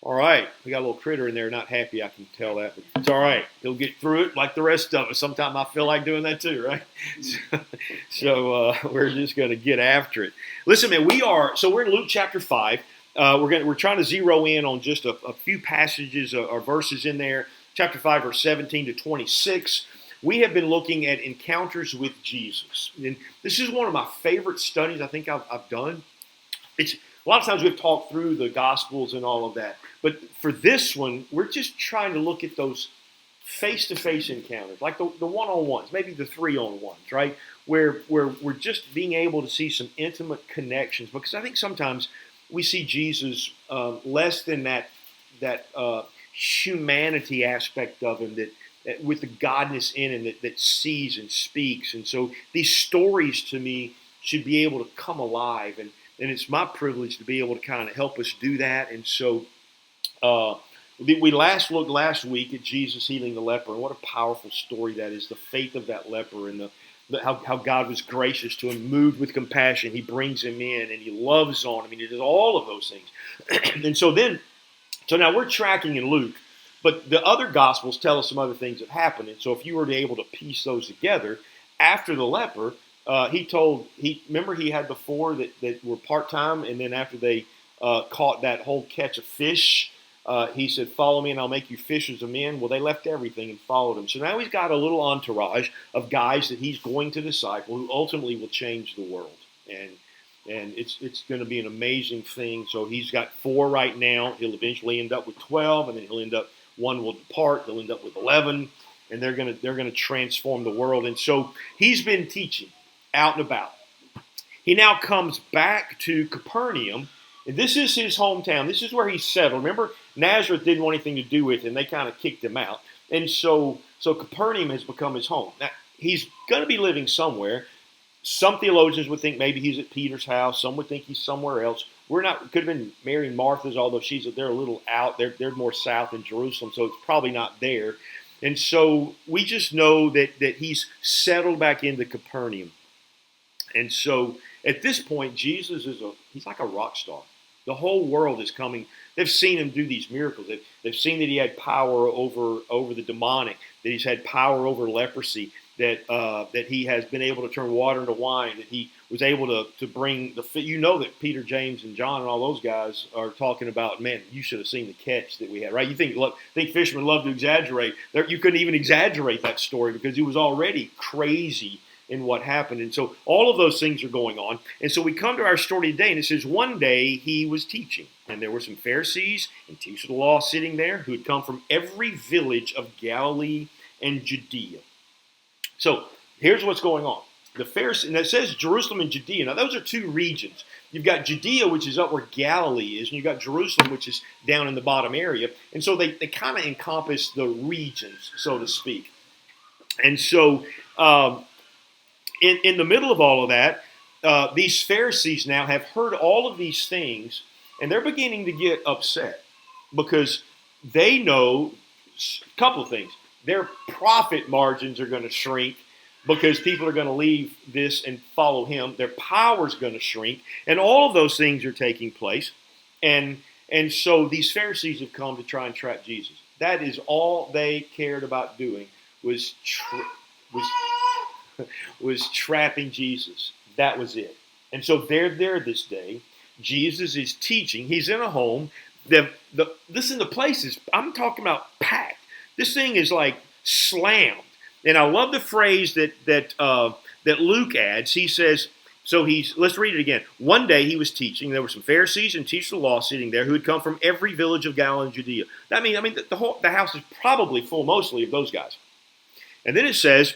All right, we got a little critter in there, not happy, I can tell that, but it's all right. He'll get through it like the rest of us. Sometimes I feel like doing that too, right? So we're just going to get after it. Listen, man, we're in Luke chapter 5. We're trying to zero in on just a few passages or verses in there. Chapter 5, verse 17 to 26. We have been looking at encounters with Jesus. And this is one of my favorite studies I think I've done. It's a lot of times we've talked through the Gospels and all of that. But for this one, we're just trying to look at those face-to-face encounters, like the one-on-ones, maybe the three-on-ones, right? Where we're just being able to see some intimate connections. Because I think sometimes we see Jesus less than that humanity aspect of him that with the godness in him that sees and speaks. And so these stories to me should be able to come alive. And it's my privilege to be able to kind of help us do that. And so we looked last week at Jesus healing the leper, and what a powerful story that is, the faith of that leper and how God was gracious to him, moved with compassion. He brings him in and he loves on him and he does all of those things. And so now we're tracking in Luke, but the other Gospels tell us some other things that happened. And so if you were able to piece those together, after the leper, remember he had the four that were part-time, and then after they caught that whole catch of fish, he said, follow me and I'll make you fishers of men. Well, they left everything and followed him. So now he's got a little entourage of guys that he's going to disciple who ultimately will change the world. And it's going to be an amazing thing. So he's got four right now. He'll eventually end up with 12, and then one will depart. They'll end up with 11, and they're going to transform the world. And so he's been teaching out and about. He now comes back to Capernaum, and this is his hometown. This is where he's settled. Remember, Nazareth didn't want anything to do with him. They kind of kicked him out. And so Capernaum has become his home. Now, he's going to be living somewhere. Some theologians would think maybe he's at Peter's house. Some would think he's somewhere else. Could have been Mary and Martha's, although they're a little out. They're more south in Jerusalem, so it's probably not there. And so we just know that he's settled back into Capernaum. And so at this point, Jesus he's like a rock star. The whole world is coming. They've seen him do these miracles. They've seen that he had power over the demonic, that he's had power over leprosy, that he has been able to turn water into wine, that he was able to bring that Peter, James, and John and all those guys are talking about, man, you should have seen the catch that we had, right? You think fishermen love to exaggerate. You couldn't even exaggerate that story because he was already crazy in what happened. And so all of those things are going on. And so we come to our story today, and it says, one day he was teaching, and there were some Pharisees and teachers of the law sitting there who had come from every village of Galilee and Judea. So here's what's going on. The Pharisees, and it says Jerusalem and Judea. Now those are two regions. You've got Judea, which is up where Galilee is, and you've got Jerusalem, which is down in the bottom area. And so they kind of encompass the regions, so to speak. And so in the middle of all of that, these Pharisees now have heard all of these things, and they're beginning to get upset because they know a couple of things. Their profit margins are going to shrink because people are going to leave this and follow him. Their power is going to shrink, and all of those things are taking place. And so these Pharisees have come to try and trap Jesus. That is all they cared about doing was trapping Jesus. That was it. And so they're there this day. Jesus is teaching. He's in a home. Listen, the place is, I'm talking about packed. This thing is like slammed. And I love the phrase that Luke adds. He says, let's read it again. One day he was teaching. There were some Pharisees and teachers of the law sitting there who had come from every village of Galilee and Judea. The house is probably full mostly of those guys. And then it says,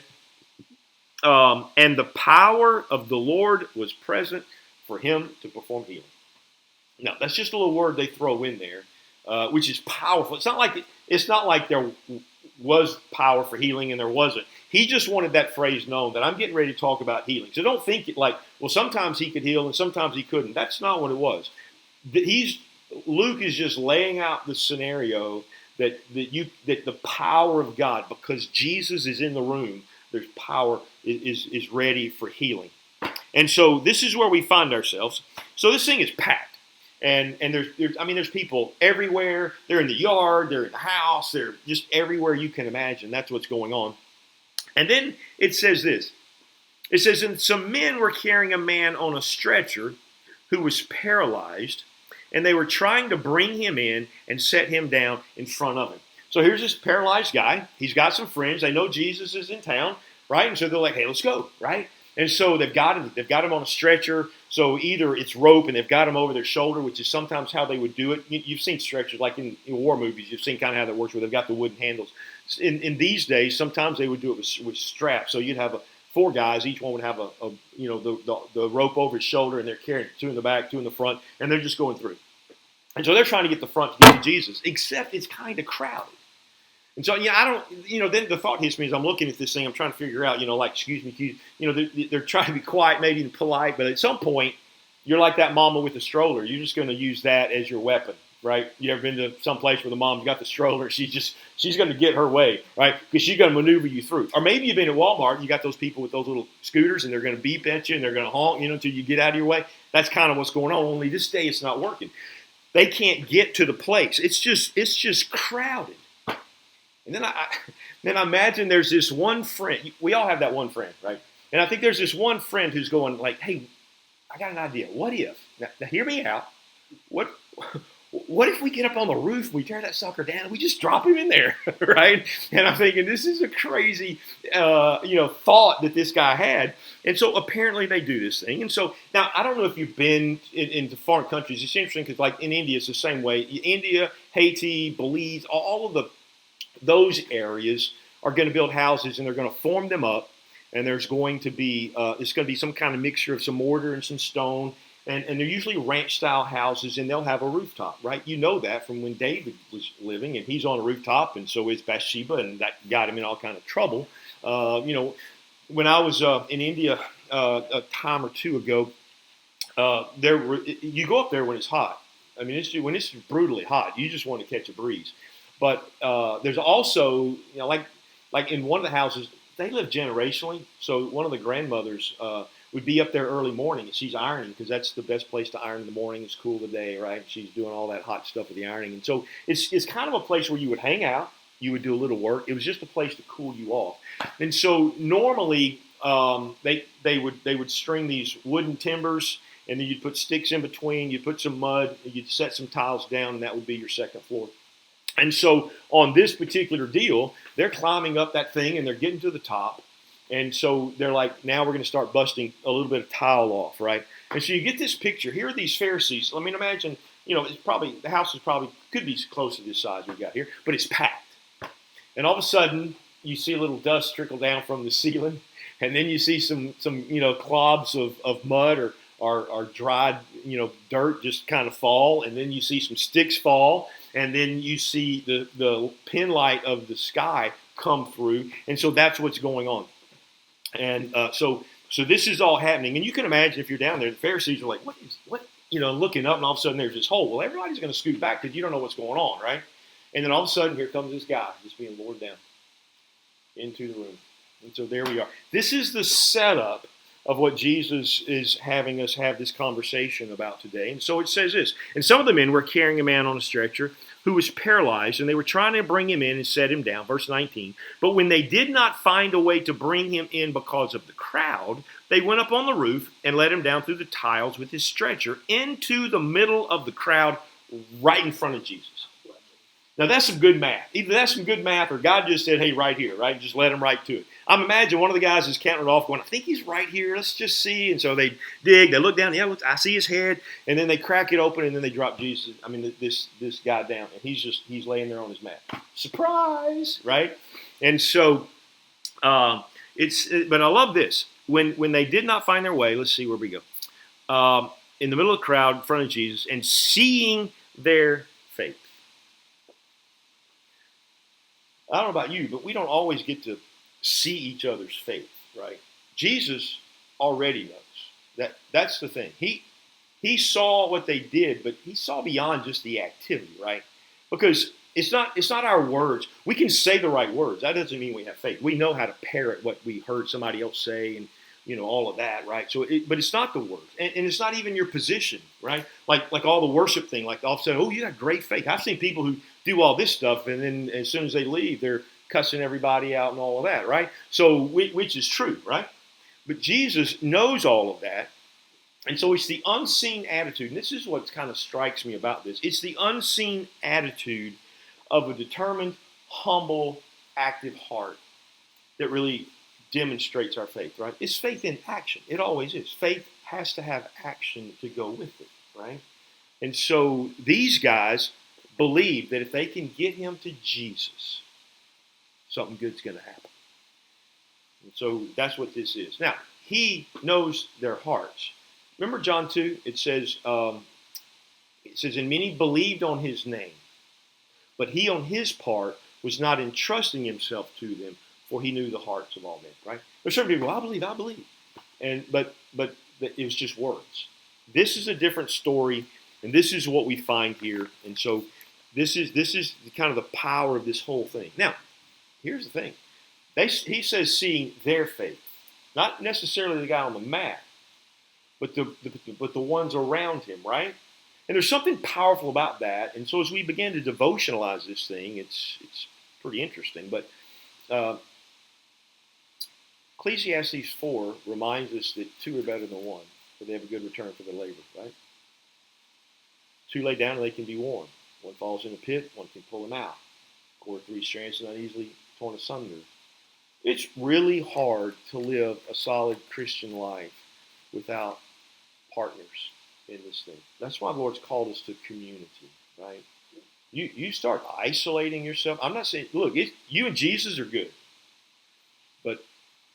and the power of the Lord was present for him to perform healing. Now, that's just a little word they throw in there, which is powerful. It's not like there was power for healing and there wasn't. He just wanted that phrase known that I'm getting ready to talk about healing. So don't think it like, well, sometimes he could heal and sometimes he couldn't. That's not what it was. Luke is just laying out the scenario that the power of God, because Jesus is in the room, there's power is ready for healing. And so this is where we find ourselves. So this thing is packed. And there's people everywhere. They're in the yard, they're in the house, they're just everywhere you can imagine. That's what's going on. And then it says this. It says, and some men were carrying a man on a stretcher who was paralyzed, and they were trying to bring him in and set him down in front of him. So here's this paralyzed guy. He's got some friends. They know Jesus is in town, right? And so they're like, hey, let's go, right? And so they've got him on a stretcher. So either it's rope and they've got him over their shoulder, which is sometimes how they would do it. You've seen stretchers like in war movies. You've seen kind of how that works, where they've got the wooden handles. In these days, sometimes they would do it with straps. So you'd have four guys. Each one would have the rope over his shoulder, and they're carrying two in the back, two in the front, and they're just going through. And so they're trying to get the front to get to Jesus, except it's kind of crowded. And so, then the thought hits me as I'm looking at this thing, I'm trying to figure out, excuse me, they're trying to be quiet, maybe and polite, but at some point, you're like that mama with the stroller. You're just going to use that as your weapon, right? You ever been to some place where the mom's got the stroller? She's going to get her way, right? Because she's going to maneuver you through. Or maybe you've been at Walmart, you got those people with those little scooters, and they're going to beep at you, and they're going to honk, until you get out of your way. That's kind of what's going on, only this day it's not working. They can't get to the place. It's just crowded. And then I imagine there's this one friend. We all have that one friend, right? And I think there's this one friend who's going like, hey, I got an idea. What if, now hear me out, what if we get up on the roof, we tear that sucker down, and we just drop him in there, right? And I'm thinking, this is a crazy, thought that this guy had. And so apparently they do this thing. And so now I don't know if you've been into foreign countries. It's interesting because like in India, it's the same way. India, Haiti, Belize, all of those areas are going to build houses, and they're going to form them up. And there's going to be it's going to be some kind of mixture of some mortar and some stone. And they're usually ranch-style houses, and they'll have a rooftop, right? You know that from when David was living, and he's on a rooftop, and so is Bathsheba, and that got him in all kind of trouble. When I was in India a time or two ago, you go up there when it's hot. I mean, when it's brutally hot, you just want to catch a breeze. But there's also, like in one of the houses, they live generationally. So one of the grandmothers would be up there early morning, and she's ironing because that's the best place to iron in the morning. It's cool today, right? She's doing all that hot stuff with the ironing. And so it's kind of a place where you would hang out. You would do a little work. It was just a place to cool you off. And so normally they would string these wooden timbers, and then you'd put sticks in between. You'd put some mud. You'd set some tiles down, and that would be your second floor. And so on this particular deal, they're climbing up that thing, and they're getting to the top. And so they're like, now we're going to start busting a little bit of tile off, right? And so you get this picture. Here are these Pharisees. I mean, imagine, the house could be close to this size we've got here, but it's packed. And all of a sudden, you see a little dust trickle down from the ceiling, and then you see some clobs of mud or dried, dirt just kind of fall, and then you see some sticks fall, and then you see the pin light of the sky come through, and so that's what's going on. And so this is all happening, and you can imagine if you're down there, the Pharisees are like, what, looking up, and all of a sudden there's this hole. Well, everybody's going to scoot back because you don't know what's going on, right? And then all of a sudden, here comes this guy just being lowered down into the room. And so there we are. This is the setup of what Jesus is having us have this conversation about today. And so it says this, and some of the men were carrying a man on a stretcher who was paralyzed, and they were trying to bring him in and set him down. Verse 19, but when they did not find a way to bring him in because of the crowd, they went up on the roof and let him down through the tiles with his stretcher into the middle of the crowd right in front of Jesus. Now, that's some good math. Either that's some good math or God just said, hey, right here, right? Just let him right to it. I'm imagining one of the guys is counting it off going, I think he's right here. Let's just see. And so they dig. They look down. Yeah, look, I see his head. And then they crack it open, and then they drop this guy down. And he's laying there on his mat. Surprise, right? And so but I love this. When they did not find their way, let's see where we go. In the middle of the crowd in front of Jesus and seeing their faith. I don't know about you, but we don't always get to see each other's faith, right? Jesus already knows. That's the thing. He saw what they did, but he saw beyond just the activity, right? Because it's not our words. We can say the right words. That doesn't mean we have faith. We know how to parrot what we heard somebody else say, and all of that, right? So, but it's not the words, and it's not even your position, right? Like all the worship thing, like all of a sudden, oh, you got great faith. I've seen people who do all this stuff, and then as soon as they leave, they're cussing everybody out and all of that, right? So, which is true, right? But Jesus knows all of that. And so it's the unseen attitude, and this is what kind of strikes me about this. It's the unseen attitude of a determined, humble, active heart that really demonstrates our faith, right? It's faith in action. It always is. Faith has to have action to go with it, right? And so these guys believe that if they can get him to Jesus, something good's going to happen. And so that's what this is. Now, he knows their hearts. Remember John 2? It says, and many believed on his name, but he on his part was not entrusting himself to them, for he knew the hearts of all men, right? There's certain people, I believe. But it was just words. This is a different story, and this is what we find here. And so this is kind of the power of this whole thing. Now, here's the thing. He says seeing their faith, not necessarily the guy on the mat, but the ones around him, right? And there's something powerful about that. And so as we begin to devotionalize this thing, it's pretty interesting. But Ecclesiastes 4 reminds us that two are better than one, for they have a good return for their labor, right? Two lay down and they can be warm. One falls in a pit, one can pull them out. Or three strands are not easily torn asunder. It's really hard to live a solid Christian life without partners in this thing. That's why the Lord's called us to community, right? You start isolating yourself. I'm not saying, look, you and Jesus are good. But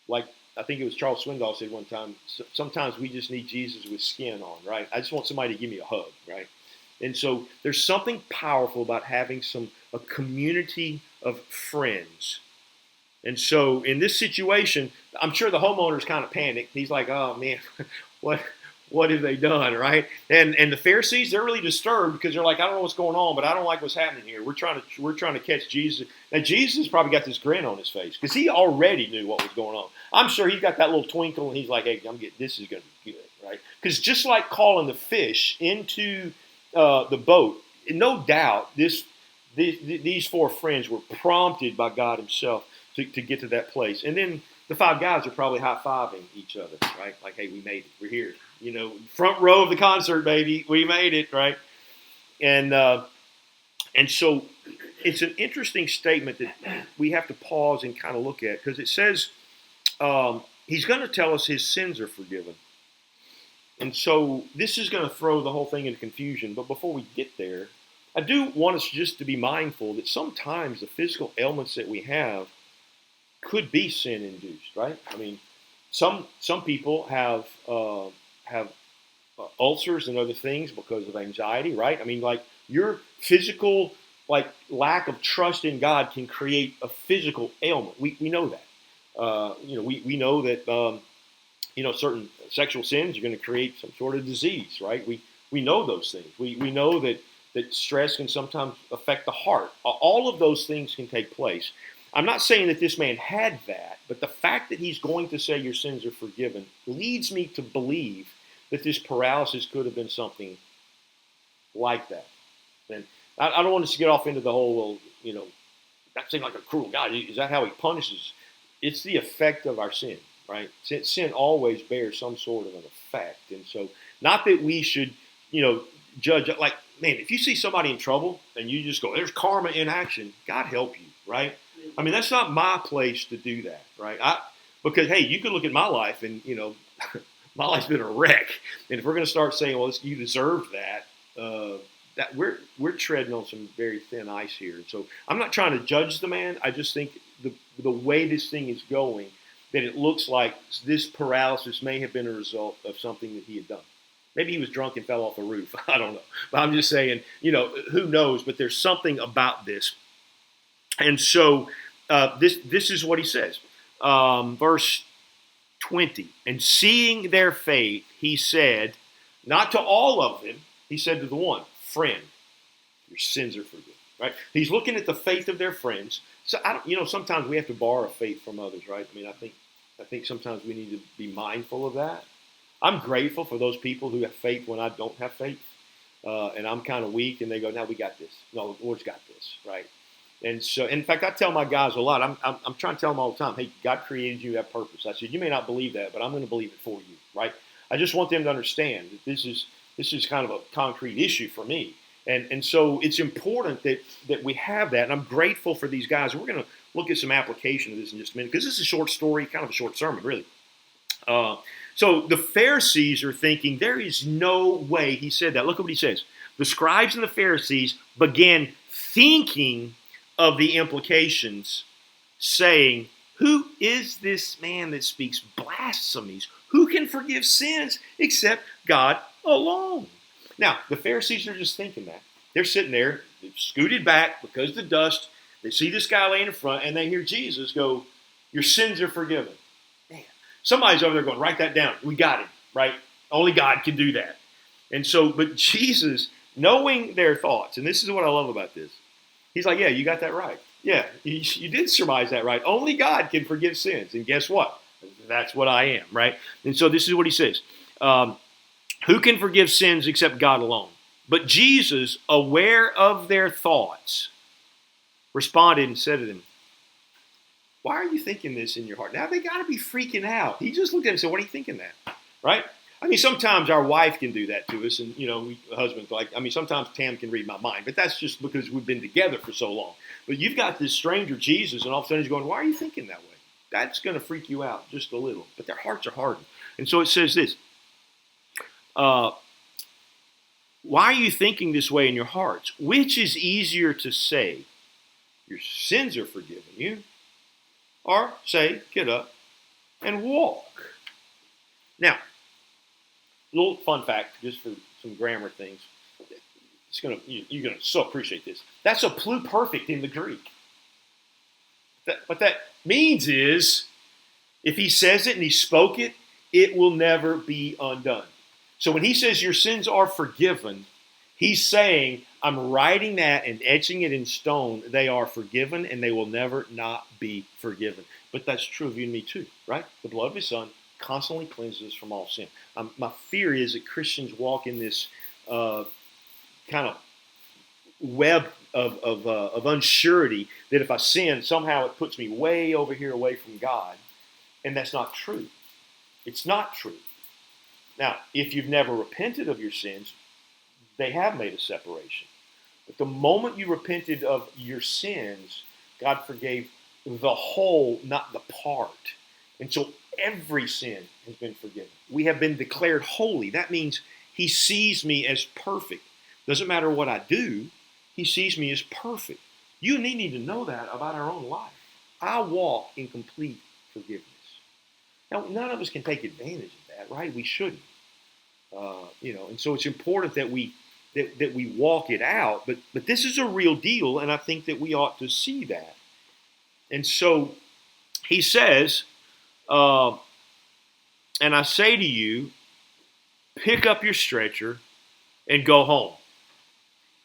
like I think it was Charles Swindoll said one time, sometimes we just need Jesus with skin on, right? I just want somebody to give me a hug, right? And so there's something powerful about having a community of friends. And so in this situation, I'm sure the homeowner's kind of panicked. He's like, oh man, what have they done, right? And the Pharisees, they're really disturbed because they're like, I don't know what's going on, but I don't like what's happening here. We're trying to catch Jesus. Now Jesus probably got this grin on his face because he already knew what was going on. I'm sure he's got that little twinkle, and he's like, hey, this is going to be good, right? Because just like calling the fish into the boat, no doubt these four friends were prompted by God himself to get to that place. And then the five guys are probably high-fiving each other, right? Like, hey, we made it. We're here. Front row of the concert, baby. We made it, right? And so it's an interesting statement that we have to pause and kind of look at, because it says he's going to tell us his sins are forgiven. And so this is going to throw the whole thing into confusion. But before we get there, I do want us just to be mindful that sometimes the physical ailments that we have could be sin-induced, right? I mean, some people have ulcers and other things because of anxiety, right? I mean, like your physical lack of trust in God can create a physical ailment. We know that. We know that certain sexual sins are going to create some sort of disease, right? We know those things. We know that stress can sometimes affect the heart. All of those things can take place. I'm not saying that this man had that, but the fact that he's going to say your sins are forgiven leads me to believe that this paralysis could have been something like that. And I don't want us to get off into the whole, that seems like a cruel God. Is that how he punishes? It's the effect of our sin, right? Sin always bears some sort of an effect. And so not that we should, judge, like, man, if you see somebody in trouble and you just go, there's karma in action, God help you, right? I mean, that's not my place to do that, right? Because, hey, you could look at my life and, my life's been a wreck. And if we're going to start saying, well, you deserve that we're treading on some very thin ice here. And so I'm not trying to judge the man. I just think the way this thing is going, that it looks like this paralysis may have been a result of something that he had done. Maybe he was drunk and fell off a roof. I don't know. But I'm just saying, who knows? But there's something about this. And so this is what he says. Verse 20. And seeing their faith, he said, not to all of them, he said to the one, friend, your sins are forgiven. Right? He's looking at the faith of their friends. So sometimes we have to borrow faith from others, right? I mean, I think I think sometimes we need to be mindful of that. I'm grateful for those people who have faith when I don't have faith. And I'm kind of weak, and they go, "No, we got this. No, the Lord's got this, right?" And so, in fact, I tell my guys a lot. I'm trying to tell them all the time, "Hey, God created you, you have purpose." I said, "You may not believe that, but I'm going to believe it for you, right?" I just want them to understand that this is kind of a concrete issue for me, and so it's important that we have that. And I'm grateful for these guys. We're going to look at some application of this in just a minute because this is a short story, kind of a short sermon, really. So the Pharisees are thinking, there is no way he said that. Look at what he says. The scribes and the Pharisees began thinking of the implications, saying, "Who is this man that speaks blasphemies? Who can forgive sins except God alone?" Now, the Pharisees are just thinking that. They're sitting there, they've scooted back because of the dust. They see this guy laying in front, and they hear Jesus go, "Your sins are forgiven." Somebody's over there going, "Write that down. We got it, right? Only God can do that." And so, but Jesus, knowing their thoughts, and this is what I love about this, he's like, "Yeah, you got that right. Yeah, you did surmise that right. Only God can forgive sins." And guess what? That's what I am, right? And so this is what he says. Who can forgive sins except God alone? But Jesus, aware of their thoughts, responded and said to them, "Why are you thinking this in your heart?" Now they got to be freaking out. He just looked at him and said, "What are you thinking that?" Right? I mean, sometimes our wife can do that to us, and husbands like. I mean, sometimes Tam can read my mind, but that's just because we've been together for so long. But you've got this stranger Jesus, and all of a sudden he's going, "Why are you thinking that way?" That's going to freak you out just a little. But their hearts are hardened, and so it says this: "Why are you thinking this way in your hearts? Which is easier to say, 'Your sins are forgiven you,' or say, 'Get up and walk'?" Now, a little fun fact, just for some grammar things. You're gonna so appreciate this. That's a pluperfect in the Greek. What that means is, if he says it and he spoke it, it will never be undone. So when he says your sins are forgiven, he's saying, I'm writing that and etching it in stone. They are forgiven and they will never not be forgiven. But that's true of you and me too, right? The blood of his son constantly cleanses us from all sin. My fear is that Christians walk in this kind of web of unsurety that if I sin, somehow it puts me way over here away from God. And that's not true. It's not true. Now, if you've never repented of your sins, they have made a separation. But the moment you repented of your sins, God forgave the whole, not the part. And so every sin has been forgiven. We have been declared holy. That means he sees me as perfect. Doesn't matter what I do, he sees me as perfect. You and me need to know that about our own life. I walk in complete forgiveness. Now, none of us can take advantage of that, right? We shouldn't. And so it's important that we walk it out. But this is a real deal, and I think that we ought to see that. And so he says, and I say to you, pick up your stretcher and go home.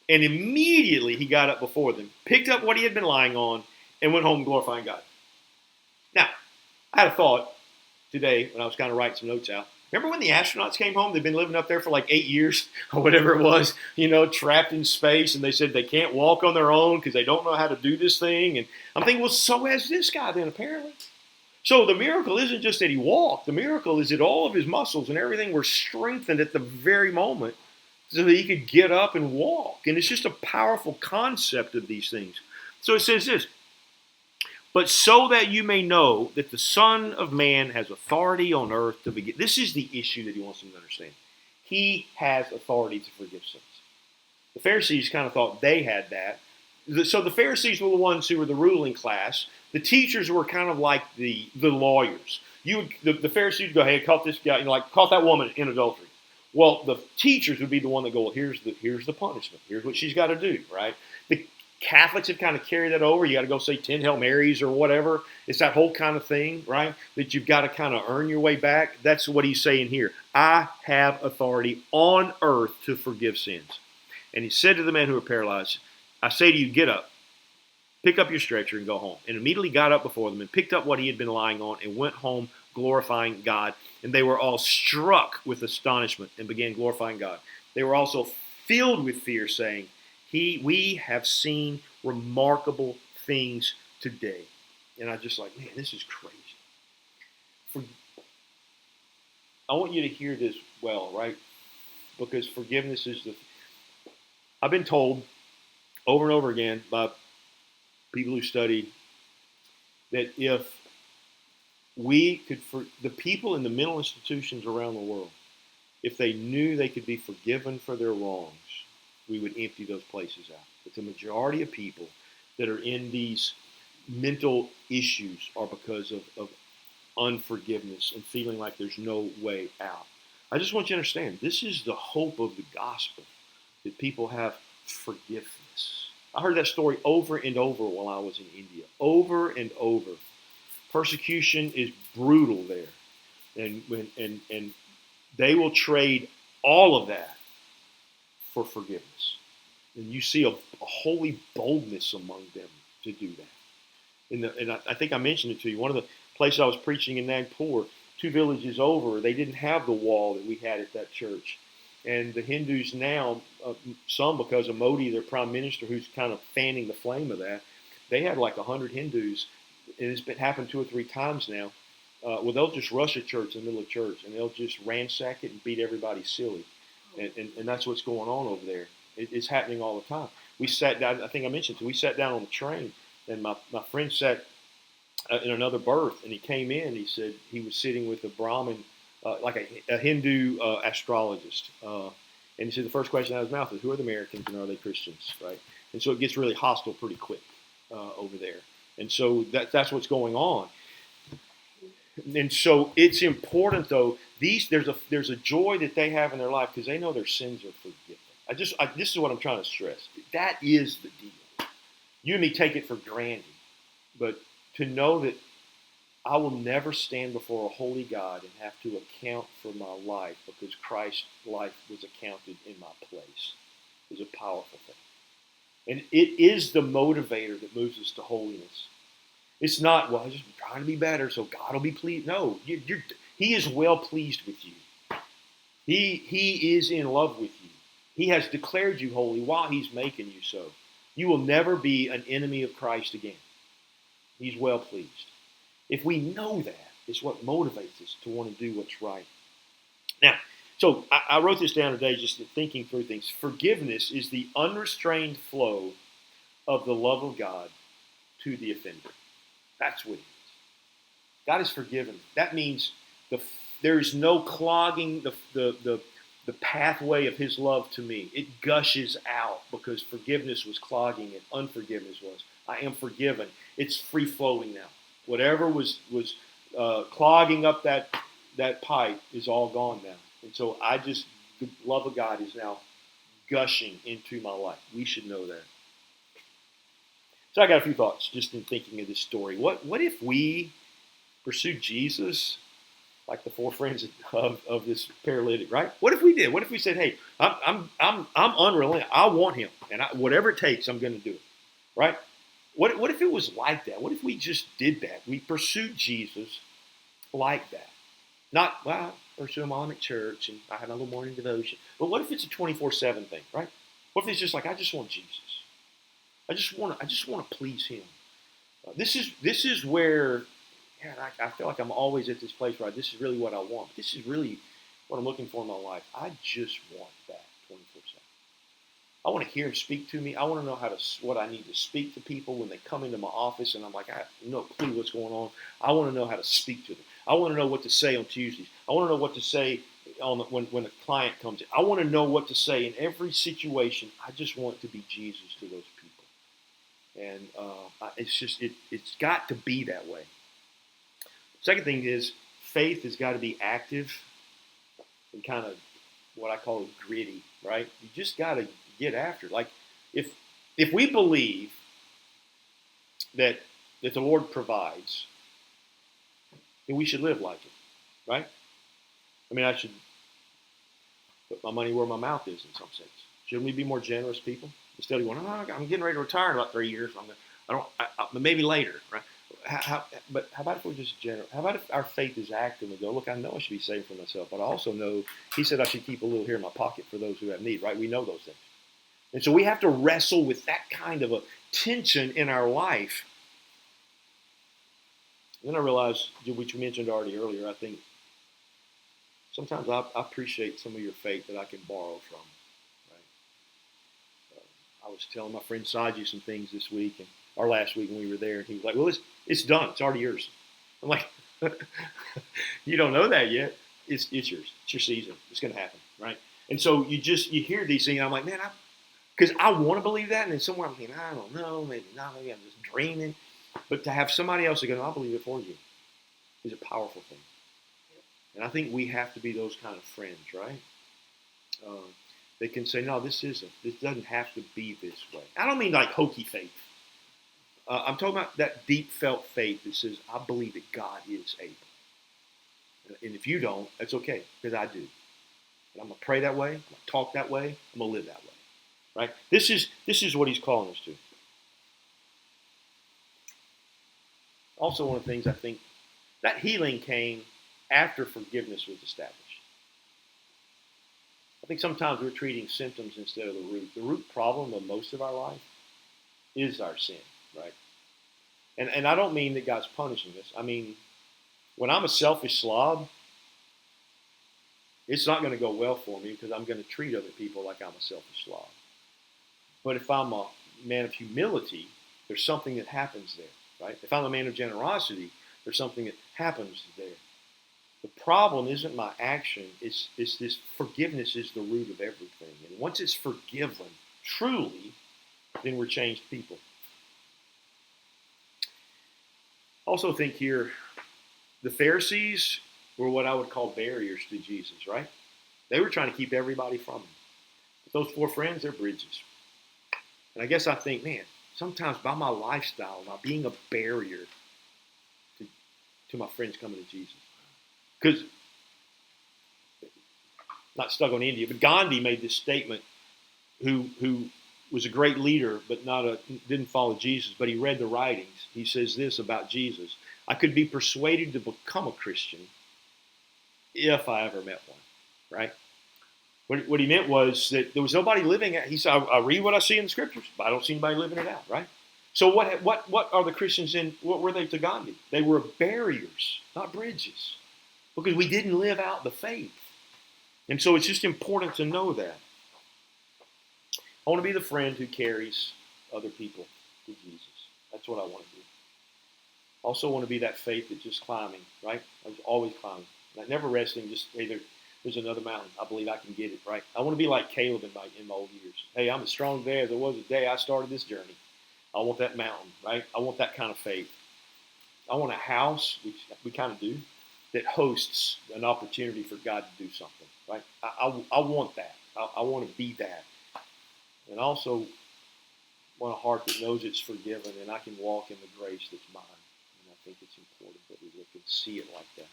And immediately he got up before them, picked up what he had been lying on, and went home glorifying God. Now, I had a thought today when I was kind of writing some notes out. Remember when the astronauts came home? They've been living up there for like 8 years or whatever it was, trapped in space. And they said they can't walk on their own because they don't know how to do this thing. And I'm thinking, well, so has this guy then apparently. So the miracle isn't just that he walked. The miracle is that all of his muscles and everything were strengthened at the very moment so that he could get up and walk. And it's just a powerful concept of these things. So it says this. But so that you may know that the Son of Man has authority on earth to forgive. This is the issue that he wants them to understand. He has authority to forgive sins. The Pharisees kind of thought they had that. So the Pharisees were the ones who were the ruling class. The teachers were kind of like the lawyers. The Pharisees would go, hey, caught this guy, caught that woman in adultery. Well, the teachers would be the one that go, well, here's the punishment. Here's what she's got to do, right? The Catholics have kind of carried that over. You got to go say 10 Hail Marys or whatever. It's that whole kind of thing, right? That you've got to kind of earn your way back. That's what he's saying here. I have authority on earth to forgive sins. And he said to the men who were paralyzed, I say to you, get up, pick up your stretcher and go home. And immediately got up before them and picked up what he had been lying on and went home glorifying God, and they were all struck with astonishment and began glorifying God. They were also filled with fear, saying, we have seen remarkable things today. And I just like, man, this is crazy. I want you to hear this well, right? Because forgiveness is I've been told over and over again by people who study that if we could, for the people in the mental institutions around the world, if they knew they could be forgiven for their wrongs, we would empty those places out. But the majority of people that are in these mental issues are because of unforgiveness and feeling like there's no way out. I just want you to understand, this is the hope of the gospel, that people have forgiveness. I heard that story over and over while I was in India. Over and over. Persecution is brutal there. And they will trade all of that for forgiveness. And you see a holy boldness among them to do that. And I think I mentioned it to you. One of the places I was preaching in Nagpur, 2 villages over, they didn't have the wall that we had at that church. And the Hindus now, some because of Modi, their prime minister, who's kind of fanning the flame of that, they had like 100 Hindus, and it's been happened 2 or 3 times now. Well, they'll just rush a church in the middle of church, and they'll just ransack it and beat everybody silly. And that's what's going on over there. It's happening all the time. We sat down, I think I mentioned, we sat down on the train, and my friend sat in another berth, and he came in, he said he was sitting with a Brahmin, like a Hindu astrologist. And he said the first question out of his mouth is, who are the Americans and are they Christians, right? And so it gets really hostile pretty quick over there. And so that's what's going on. And so it's important, though. There's a joy that they have in their life because they know their sins are forgiven. This is what I'm trying to stress. That is the deal. You and me take it for granted, but to know that I will never stand before a holy God and have to account for my life because Christ's life was accounted in my place is a powerful thing. And it is the motivator that moves us to holiness. It's not, well, I'm just trying to be better so God will be pleased. No, He is well pleased with you. He is in love with you. He has declared you holy while He's making you so. You will never be an enemy of Christ again. He's well pleased. If we know that, it's what motivates us to want to do what's right. Now, so I wrote this down today just thinking through things. Forgiveness is the unrestrained flow of the love of God to the offender. That's what it is. God is forgiven. That means there is no clogging the pathway of His love to me. It gushes out because forgiveness was clogging it. Unforgiveness was. I am forgiven. It's free flowing now. Whatever was clogging up that pipe is all gone now. And so the love of God is now gushing into my life. We should know that. So I got a few thoughts just in thinking of this story. What if we pursued Jesus like the 4 friends of this paralytic, right? What if we did? What if we said, hey, I'm unrelenting. I want Him, and whatever it takes, I'm going to do it, right? What if it was like that? What if we just did that? We pursued Jesus like that. Not, well, I pursue Him while I'm at church and I have a little morning devotion. But what if it's a 24/7 thing, right? What if it's just like, I just want Jesus. I just want to please Him. This is where, man, I feel like I'm always at this place where this is really what I want. This is really what I'm looking for in my life. I just want that 24/7. I want to hear Him speak to me. I want to know what I need to speak to people when they come into my office and I'm like, I have no clue what's going on. I want to know how to speak to them. I want to know what to say on Tuesdays. I want to know what to say when a client comes in. I want to know what to say in every situation. I just want to be Jesus to those people. And it's got to be that way. Second thing is faith has got to be active and kind of what I call gritty, right? You just got to get after it. Like if we believe that the Lord provides, then we should live like it, right? I mean, I should put my money where my mouth is in some sense. Shouldn't we be more generous people instead of going, I'm getting ready to retire in about 3 years. Maybe later, right? but how about if we're just general? How about if our faith is active and go, look, I know I should be saving for myself, but I also know He said I should keep a little here in my pocket for those who have need, right? We know those things. And so we have to wrestle with that kind of a tension in our life. Then I realized, which you mentioned already earlier, I think sometimes I appreciate some of your faith that I can borrow from. Right? I was telling my friend Saji some things this week, or last week when we were there, and he was like, well, it's done. It's already yours. I'm like, you don't know that yet. It's yours. It's your season. It's going to happen, right? And so you hear these things, and I'm like, man, because I want to believe that, and then somewhere I'm thinking, I don't know, maybe not, maybe I'm just dreaming. But to have somebody else to go, no, I believe it for you, is a powerful thing. And I think we have to be those kind of friends, right? They can say, no, this doesn't have to be this way. I don't mean like hokey faith. I'm talking about that deep felt faith that says, I believe that God is able. And if you don't, that's okay, because I do. And I'm going to pray that way, I'm going to talk that way, I'm going to live that way. Right? This is what He's calling us to. Also, one of the things I think, that healing came after forgiveness was established. I think sometimes we're treating symptoms instead of the root. The root problem of most of our life is our sin, right? And I don't mean that God's punishing us. I mean, when I'm a selfish slob, it's not going to go well for me because I'm going to treat other people like I'm a selfish slob. But if I'm a man of humility, there's something that happens there, right? If I'm a man of generosity, there's something that happens there. The problem isn't my action, it's this forgiveness is the root of everything. And once it's forgiven, truly, then we're changed people. Also think here, the Pharisees were what I would call barriers to Jesus, right? They were trying to keep everybody from Him. But those 4 friends, they're bridges. And I guess I think, man, sometimes by my lifestyle, by being a barrier to my friends coming to Jesus. Because, not stuck on India, but Gandhi made this statement, who was a great leader, but didn't follow Jesus, but he read the writings. He says this about Jesus: I could be persuaded to become a Christian if I ever met one, right? What he meant was that there was nobody living it. He said, I read what I see in the scriptures, but I don't see anybody living it out, right? So what are the Christians in? What were they to Gandhi? They were barriers, not bridges, because we didn't live out the faith. And so it's just important to know that. I want to be the friend who carries other people to Jesus. That's what I want to do. I also want to be that faith that's just climbing, right? I was always climbing. Like never resting, just, hey, there's another mountain. I believe I can get it, right? I want to be like Caleb in my old years. Hey, I'm as strong today as I was the day I started this journey. I want that mountain, right? I want that kind of faith. I want a house, which we kind of do, that hosts an opportunity for God to do something, right? I want that. I want to be that. And also want a heart that knows it's forgiven and I can walk in the grace that's mine. And I think it's important that we look and see it like that.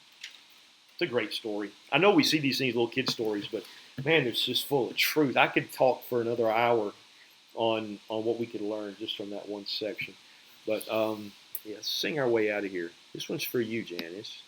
It's a great story. I know we see these things, little kid stories, but man, it's just full of truth. I could talk for another hour on what we could learn just from that one section. But yeah, sing our way out of here. This one's for you, Janice.